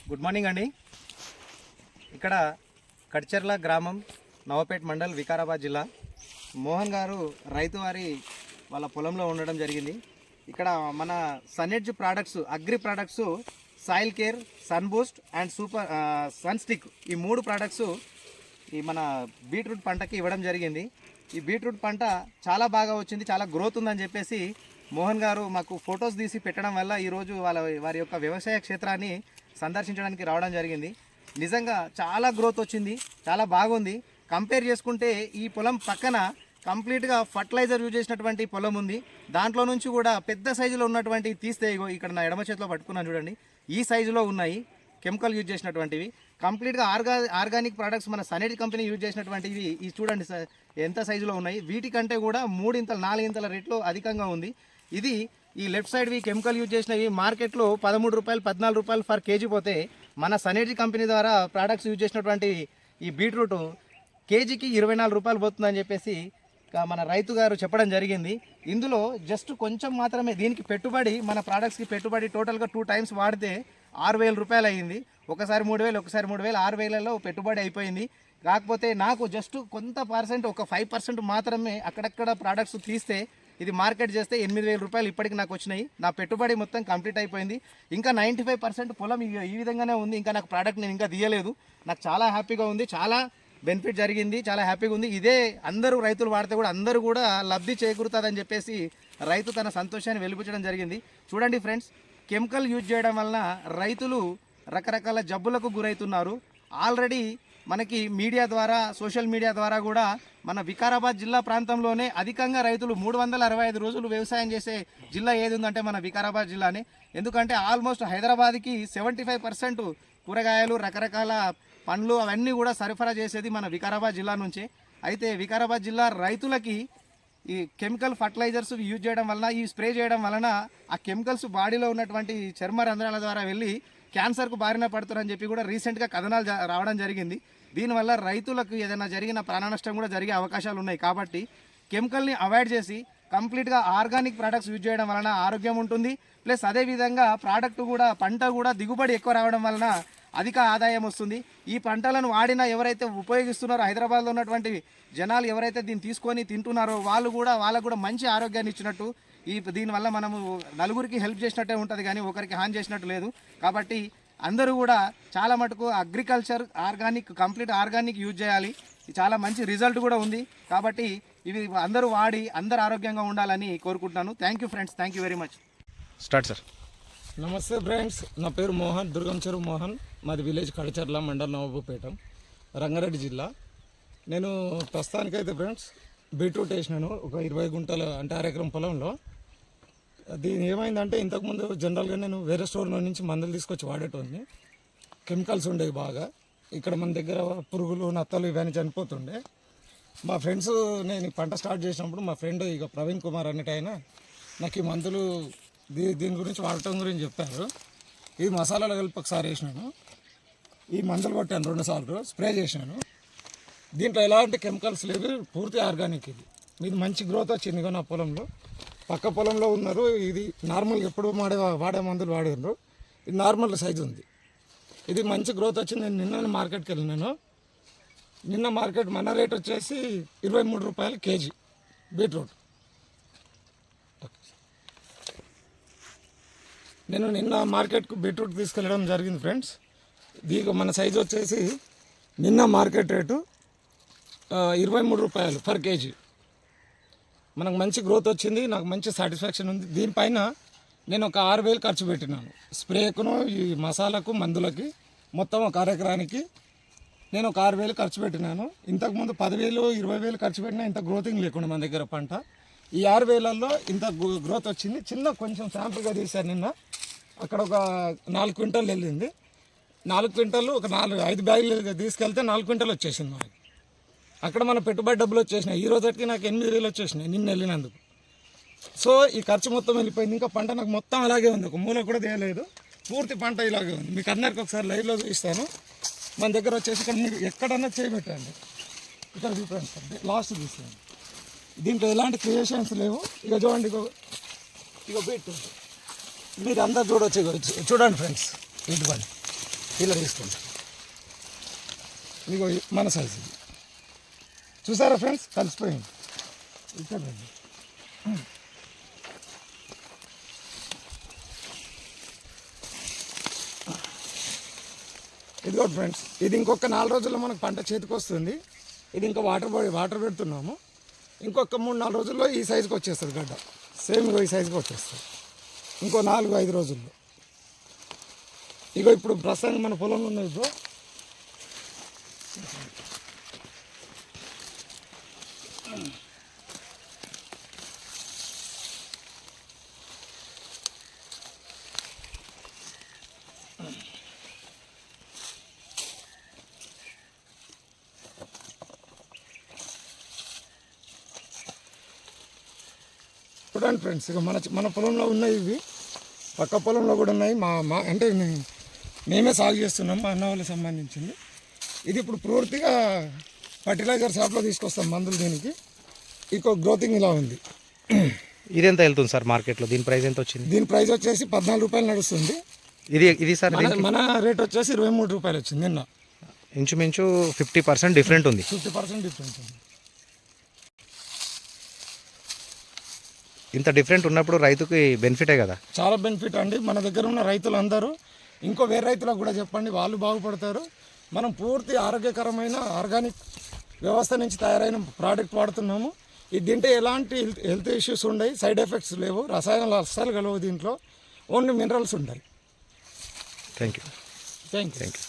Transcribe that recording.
Good morning అండి. ఇక్కడ కడ్చర్ల గ్రామం, నవపేట మండల్, వికారాబాద్ జిల్లా. మోహన్ గారు రైతు వారి వాళ్ళ పొలంలో ఉండడం జరిగింది. ఇక్కడ మన Sun Edge products, agri products, soil care, Sun Boost and Sun Stick, ఈ 3 ప్రోడక్ట్స్ ఈ మన బీట్రూట్ పంటకి ఇవ్వడం జరిగింది. ఈ బీట్రూట్ పంట చాలా బాగా వచ్చింది, చాలా గ్రోత్ ఉందని చెప్పేసి మోహన్ గారు మాకు ఫొటోస్ తీసి పెట్టడం వల్ల ఈరోజు వారి యొక్క వ్యవసాయ క్షేత్రాన్ని సందర్శించడానికి రావడం జరిగింది. నిజంగా చాలా గ్రోత్ వచ్చింది, చాలా బాగుంది. కంపేర్ చేసుకుంటే ఈ పొలం పక్కన కంప్లీట్గా ఫర్టిలైజర్ యూజ్ చేసినటువంటి పొలం ఉంది. దాంట్లో నుంచి కూడా పెద్ద సైజులో ఉన్నటువంటి తీస్తే ఇక్కడ నా ఎడమ చేతిలో పట్టుకున్నాను చూడండి, ఈ సైజులో ఉన్నాయి కెమికల్ యూజ్ చేసినటువంటివి. కంప్లీట్గా ఆర్గానిక్ ప్రోడక్ట్స్ మన సన్ఎడ్జ్ కంపెనీ యూజ్ చేసినటువంటివి ఈ చూడండి సార్ ఎంత సైజులో ఉన్నాయి. వీటికంటే కూడా 3 ఇంతలు 4 ఇంతల రేట్లో అధికంగా ఉంది. ఇది ఈ లెఫ్ట్ సైడ్వి కెమికల్ యూజ్ చేసినవి మార్కెట్లో 13 రూపాయలు 14 రూపాయలు ఫర్ కేజీ పోతే, మన సన్ఎడ్జ్ కంపెనీ ద్వారా ప్రోడక్ట్స్ యూజ్ చేసినటువంటి ఈ బీట్రూట్ కేజీకి 24 రూపాయలు పోతుందని చెప్పేసి మన రైతు గారు చెప్పడం జరిగింది. ఇందులో జస్ట్ కొంచెం మాత్రమే దీనికి పెట్టుబడి, మన ప్రోడక్ట్స్కి పెట్టుబడి టోటల్గా 2 టైమ్స్ వాడితే 6,000 రూపాయలు అయ్యింది. ఒకసారి 3,000, ఒకసారి 3,000, 6,000లో పెట్టుబడి అయిపోయింది. కాకపోతే నాకు జస్ట్ కొంత పర్సెంట్, ఒక 5% మాత్రమే అక్కడక్కడ ప్రోడక్ట్స్ తీస్తే ఇది మార్కెట్ చేస్తే 8,000 రూపాయలు ఇప్పటికి నాకు వచ్చినాయి. నా పెట్టుబడి మొత్తం కంప్లీట్ అయిపోయింది. ఇంకా 95% పొలం ఈ విధంగానే ఉంది. ఇంకా నాకు ప్రోడక్ట్ నేను ఇంకా తీయలేదు. నాకు చాలా హ్యాపీగా ఉంది, చాలా బెనిఫిట్ జరిగింది, చాలా హ్యాపీగా ఉంది. ఇదే అందరూ రైతులు వాడితే కూడా అందరూ కూడా లబ్ధి చేకూరుతుందని చెప్పేసి రైతు తన సంతోషాన్ని వెలిపించడం జరిగింది. చూడండి ఫ్రెండ్స్, కెమికల్ యూజ్ చేయడం వలన రైతులు రకరకాల జబ్బులకు గురవుతున్నారు. ఆల్రెడీ మనకి మీడియా ద్వారా, సోషల్ మీడియా ద్వారా కూడా మన వికారాబాద్ జిల్లా ప్రాంతంలోనే అధికంగా రైతులు 365 రోజులు వ్యవసాయం చేసే జిల్లా ఏది ఉందంటే మన వికారాబాద్ జిల్లానే. ఎందుకంటే ఆల్మోస్ట్ హైదరాబాద్కి 75% కూరగాయలు, రకరకాల పండ్లు అవన్నీ కూడా సరఫరా చేసేది మన వికారాబాద్ జిల్లా నుంచే. అయితే వికారాబాద్ జిల్లా రైతులకి ఈ కెమికల్ ఫర్టిలైజర్స్ యూజ్ చేయడం వలన, ఈ స్ప్రే చేయడం వలన ఆ కెమికల్స్ బాడీలో ఉన్నటువంటి చర్మ రంధ్రాల ద్వారా వెళ్ళి క్యాన్సర్కు బారిన పడుతున్నారని చెప్పి కూడా రీసెంట్గా కథనాలు రావడం జరిగింది. దీనివల్ల రైతులకు ఏదైనా జరిగిన ప్రాణ నష్టం కూడా జరిగే అవకాశాలు ఉన్నాయి. కాబట్టి కెమికల్ని అవాయిడ్ చేసి కంప్లీట్గా ఆర్గానిక్ ప్రోడక్ట్స్ యూజ్ చేయడం వలన ఆరోగ్యం ఉంటుంది. ప్లస్ అదేవిధంగా ప్రోడక్ట్ కూడా, పంట కూడా దిగుబడి ఎక్కువ రావడం వలన అధిక ఆదాయం వస్తుంది. ఈ పంటలను వాడిన ఎవరైతే ఉపయోగిస్తున్నారో, హైదరాబాద్లో ఉన్నటువంటి జనాలు ఎవరైతే దీన్ని తీసుకొని తింటున్నారో వాళ్ళకు కూడా మంచి ఆరోగ్యాన్ని ఇచ్చినట్టు. దీనివల్ల మనము నలుగురికి హెల్ప్ చేసినట్టే ఉంటుంది, కానీ ఒకరికి హాని చేసినట్టు లేదు. కాబట్టి అందరూ కూడా చాలా మటుకు అగ్రికల్చర్ కంప్లీట్ ఆర్గానిక్ యూజ్ చేయాలి. చాలా మంచి రిజల్ట్ కూడా ఉంది. కాబట్టి ఇవి అందరూ వాడి అందరూ ఆరోగ్యంగా ఉండాలని కోరుకుంటున్నాను. Thank you friends, thank you very much. Start sir. నమస్తే ఫ్రెండ్స్, నా పేరు మోహన్, దుర్గం చెరువు మోహన్. మాది విలేజ్ కడచర్ల, మండల్ నవాబుపేట, రంగారెడ్డి జిల్లా. నేను ప్రస్తుతానికైతే ఫ్రెండ్స్ బీట్రూట్ వేసినాను ఒక 20 గుంటల, అంటే 1/2 ఎకరం పొలంలో. దీని ఏమైందంటే, ఇంతకుముందు జనరల్గా నేను వేరే స్టోర్ నుంచి మందులు తీసుకొచ్చి వాడేటోని. కెమికల్స్ ఉండేవి బాగా. ఇక్కడ మన దగ్గర పురుగులు, నత్తలు ఇవన్నీ చనిపోతుండే. మా ఫ్రెండ్స్, నేను పంట స్టార్ట్ చేసినప్పుడు మా ఫ్రెండ్ ఇక ప్రవీణ్ కుమార్ అన్నట్టు ఆయన నాకు ఈ మందులు దీని గురించి వాడటం గురించి చెప్పారు. ఈ మసాలాలు కలిపి ఒకసారి వేసినాను, ఈ మందులు కొట్టాను 2 సార్లు, స్ప్రే చేసినాను. దీంట్లో ఎలాంటి కెమికల్స్ లేవు, పూర్తి ఆర్గానిక్. ఇది మంచి గ్రోత్ వచ్చింది. ఇక నా పొలంలో, పక్క పొలంలో ఉన్నారు, ఇది నార్మల్గా ఎప్పుడు వాడే మందులు వాడారు. ఇది నార్మల్ సైజు ఉంది. ఇది మంచి గ్రోత్ వచ్చింది. నేను నిన్న మార్కెట్కి వెళ్ళినాను. నిన్న మార్కెట్ మన రేట్ వచ్చేసి 23 రూపాయలు కేజీ బీట్రూట్. నేను నిన్న మార్కెట్కు బీట్రూట్ తీసుకెళ్ళడం జరిగింది ఫ్రెండ్స్. దీనికి మన సైజు వచ్చేసి నిన్న మార్కెట్ రేటు 23 రూపాయలు పర్ కేజీ. మనకు మంచి గ్రోత్ వచ్చింది, నాకు మంచి సాటిస్ఫాక్షన్ ఉంది. దీనిపైన నేను ఒక 6,000 ఖర్చు పెట్టినాను. స్ప్రేకును, ఈ మసాలాకు, మందులకి మొత్తం ఒక 1/2 ఎకరానికి నేను ఒక 6,000 ఖర్చు పెట్టినాను. ఇంతకుముందు 10,000, 20,000 ఖర్చు పెట్టినా ఇంత గ్రోతింగ్ లేకుండా మన దగ్గర పంట. ఈ 6,000లో ఇంత గ్రోత్ వచ్చింది. చిన్న కొంచెం శాంపుల్గా తీశాను నిన్న. అక్కడ ఒక 4 క్వింటాలు వెళ్ళింది. 4 క్వింటాలు ఒక 5 బ్యాగులు తీసుకెళ్తే 4 క్వింటాలు వచ్చేసింది మనకి. అక్కడ మన పెట్టుబడి డబ్బులు వచ్చేసినాయి. ఈ రోజుకి నాకు 8,000 వచ్చేసినాయి నిన్న వెళ్ళినందుకు. సో ఈ ఖర్చు మొత్తం వెళ్ళిపోయింది. ఇంకా పంట నాకు మొత్తం అలాగే ఉంది, ఒక మూల కూడా తీయలేదు. పూర్తి పంట ఇలాగే ఉంది. మీకు అందరికి ఒకసారి లైవ్లో చూపిస్తాను. మన దగ్గర వచ్చేసి ఇక్కడ మీరు ఎక్కడన్నా చేయబెట్టండి, ఇక్కడ చూపండి సార్, లాస్ట్ తీసుకోండి. దీంట్లో ఎలాంటి క్రియేషన్స్ లేవు. ఇక చూడండి, ఇక పెట్టు, మీరు అందరు చూడవచ్చు. చూడండి ఫ్రెండ్స్, ఇటువంటి ఇలా తీసుకుంటాం. ఇదిగో మన సైజు ఇది చూసారా ఫ్రెండ్స్, కలిసిపోయింది. ఇక్కడ రండి. ఇదిగో ఫ్రెండ్స్, ఇది ఇంకొక 4 రోజుల్లో మనకు పంట చేతికి వస్తుంది. ఇది ఇంకా వాటర్ పెడుతున్నాము. ఇంకొక 3-4 రోజుల్లో ఈ సైజుకి వచ్చేస్తుంది గడ్డ. సేమ్ ఇగో ఈ సైజుకి వచ్చేస్తుంది ఇంకో 4-5 రోజుల్లో. ఇగో ఇప్పుడు ప్రస్తుతానికి మన పొలంలో ఉన్నది బ్రో. చూడండి ఫ్రెండ్స్, ఇక మన పొలంలో ఉన్నాయి, ఇవి పక్క పొలంలో కూడా ఉన్నాయి. అంటే మేమే సాగు చేస్తున్నాం, మా అన్న వాళ్ళకి సంబంధించింది. ఇది ఇప్పుడు పూర్తిగా ఫర్టిలైజర్ షాప్లో తీసుకొస్తాం మందులు దీనికి. ఇంకో గ్రోతింగ్ ఇలా ఉంది. ఇది ఎంత వెళ్తుంది సార్ మార్కెట్లో? దీని ప్రైస్ ఎంత వచ్చింది? దీని ప్రైస్ వచ్చేసి 14 రూపాయలు నడుస్తుంది. ఇది సార్ మన రేట్ వచ్చేసి 23 రూపాయలు వచ్చింది నిన్న. ఇంచుమించు 50% డిఫరెంట్ ఉంది. 50% డిఫరెంట్ ఉంది. ఇంత డిఫరెంట్ ఉన్నప్పుడు రైతుకి బెనిఫిటే కదా. చాలా బెనిఫిట్ అండి. మన దగ్గర ఉన్న రైతులందరూ ఇంకో వేరే రైతులకు కూడా చెప్పండి, వాళ్ళు బాగుపడతారు. మనం పూర్తి ఆరోగ్యకరమైన ఆర్గానిక్ వ్యవస్థ నుంచి తయారైన ప్రోడక్ట్ వాడుతున్నాము. ఇది తింటే ఎలాంటి హెల్త్ ఇష్యూస్ ఉండవు, సైడ్ ఎఫెక్ట్స్ లేవు, రసాయనాలు అస్సలు కలవు దీంట్లో, ఓన్లీ మినరల్స్ ఉంటాయి. Thank you. Thank you.